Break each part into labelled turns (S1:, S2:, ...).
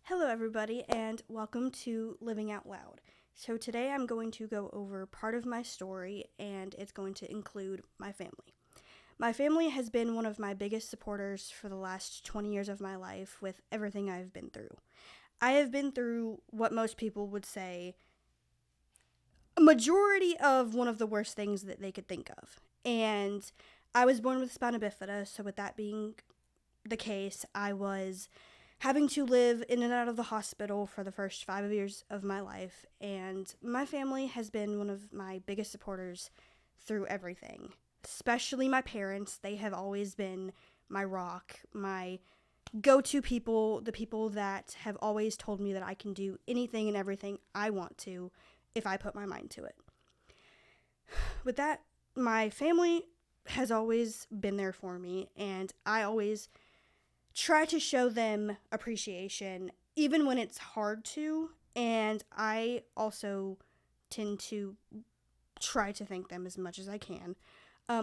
S1: Hello, everybody, and welcome to Living Out Loud. So, today I'm going to go over part of my story, and it's going to include my family. My family has been one of my biggest supporters for the last 20 years of my life with everything I've been through. I have been through what most people would say a majority of one of the worst things that they could think of. And I was born with spina bifida, so with that being the case, I was having to live in and out of the hospital for the first 5 years of my life, and my family has been one of my biggest supporters through everything, especially my parents. They have always been my rock, my go-to people, the people that have always told me that I can do anything and everything I want to if I put my mind to it. With that, my family has always been there for me, and I always try to show them appreciation even when it's hard to, and I also tend to try to thank them as much as I can,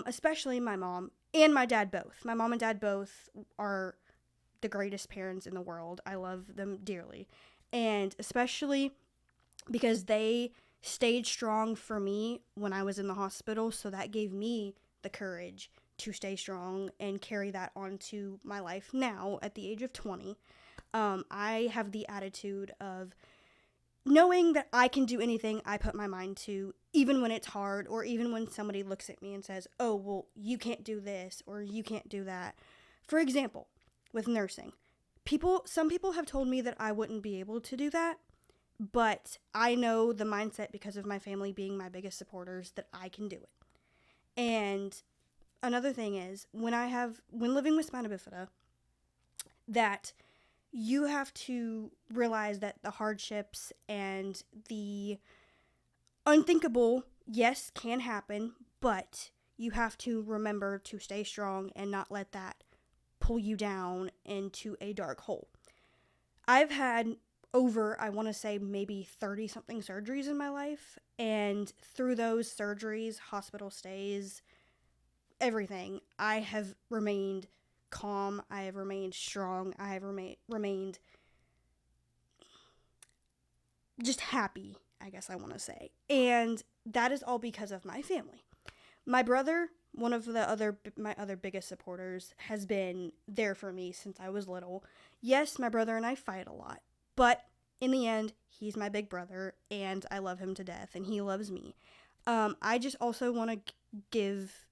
S1: especially my mom and my dad both. My mom and dad both are the greatest parents in the world. I love them dearly, and especially because they stayed strong for me when I was in the hospital, so that gave me the courage to stay strong and carry that on to my life now at the age of 20. I have the attitude of knowing that I can do anything I put my mind to, even when it's hard, or even when somebody looks at me and says, oh, well, you can't do this, or you can't do that. For example, with nursing, some people have told me that I wouldn't be able to do that, but I know the mindset because of my family being my biggest supporters that I can do it. And another thing is when living with spina bifida, that you have to realize that the hardships and the unthinkable, yes, can happen, but you have to remember to stay strong and not let that pull you down into a dark hole. I've had over, I want to say, maybe 30 something surgeries in my life, and through those surgeries, hospital stays, everything, I have remained calm, I have remained strong, I have remained just happy, I guess I want to say. And that is all because of my family. My brother, one of my other biggest supporters, has been there for me since I was little. Yes, my brother and I fight a lot, but in the end, he's my big brother, and I love him to death, and he loves me. I just also want to give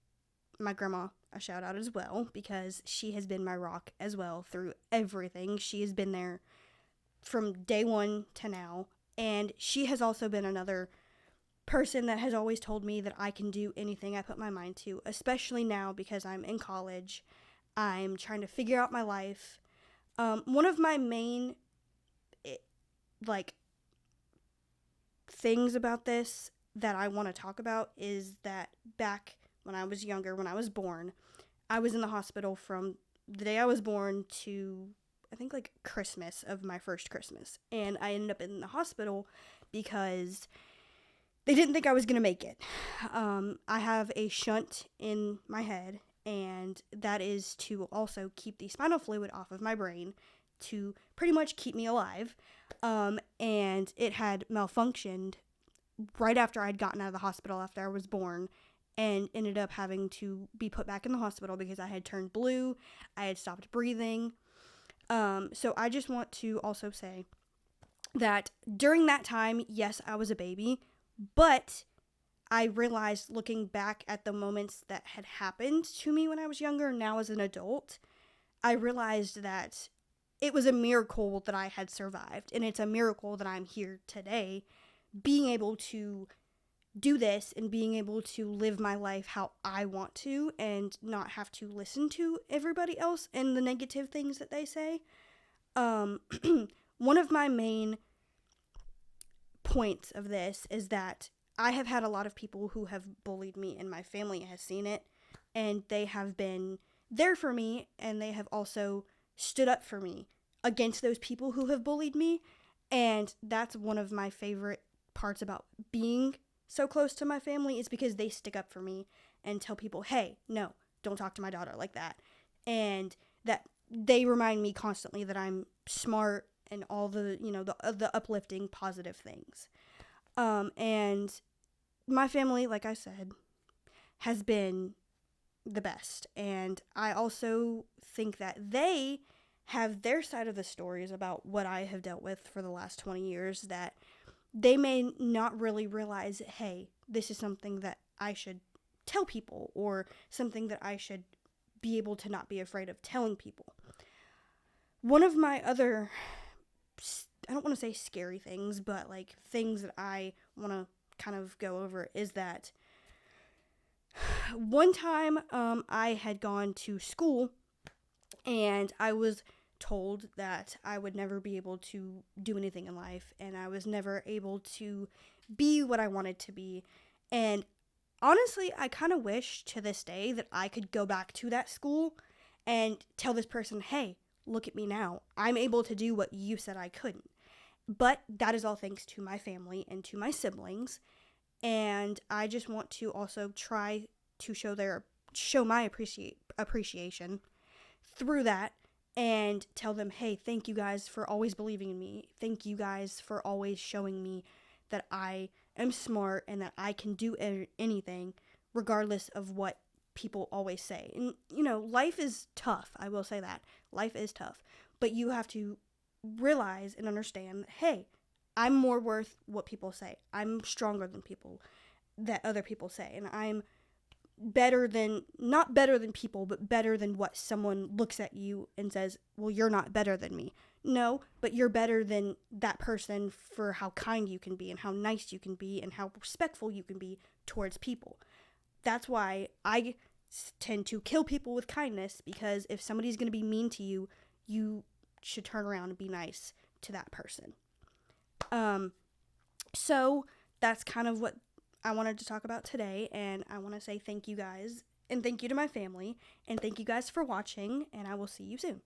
S1: my grandma a shout out as well, because she has been my rock as well through everything. She has been there from day one to now, and she has also been another person that has always told me that I can do anything I put my mind to, especially now because I'm in college. I'm trying to figure out my life. One of my main things about this that I want to talk about is that back when I was younger, when I was born, I was in the hospital from the day I was born to, I think, Christmas of my first Christmas. And I ended up in the hospital because they didn't think I was going to make it. I have a shunt in my head, and that is to also keep the spinal fluid off of my brain to pretty much keep me alive. And it had malfunctioned right after I'd gotten out of the hospital after I was born, and ended up having to be put back in the hospital because I had turned blue, I had stopped breathing. So I just want to also say that during that time, yes, I was a baby, but I realized, looking back at the moments that had happened to me when I was younger, now as an adult, I realized that it was a miracle that I had survived, and it's a miracle that I'm here today, being able to do this and being able to live my life how I want to and not have to listen to everybody else and the negative things that they say. One of my main points of this is that I have had a lot of people who have bullied me, and my family has seen it, and they have been there for me, and they have also stood up for me against those people who have bullied me. And that's one of my favorite parts about being so close to my family, is because they stick up for me and tell people, hey, no, don't talk to my daughter like that. And that they remind me constantly that I'm smart and all the, the uplifting positive things. And my family, like I said, has been the best. And I also think that they have their side of the stories about what I have dealt with for the last 20 years that they may not really realize, hey, this is something that I should tell people, or something that I should be able to not be afraid of telling people. One of my other, I don't want to say scary things, but like things that I want to kind of go over is that one time I had gone to school and I was told that I would never be able to do anything in life, and I was never able to be what I wanted to be. And honestly, I kind of wish to this day that I could go back to that school and tell this person, hey, look at me now. I'm able to do what you said I couldn't. But that is all thanks to my family and to my siblings. And I just want to also try to show my appreciation through that, and tell them, hey, thank you guys for always believing in me. Thank you guys for always showing me that I am smart and that I can do anything regardless of what people always say. And, life is tough. I will say that. Life is tough. But you have to realize and understand, hey, I'm more worth what people say. I'm stronger than that other people say. And I'm not better than people, but better than what someone looks at you and says, well, you're not better than me. No, but you're better than that person for how kind you can be and how nice you can be and how respectful you can be towards people. That's why I tend to kill people with kindness, because if somebody's going to be mean to you, you should turn around and be nice to that person. So that's kind of what I wanted to talk about today, and I want to say thank you guys, and thank you to my family, and thank you guys for watching, and I will see you soon.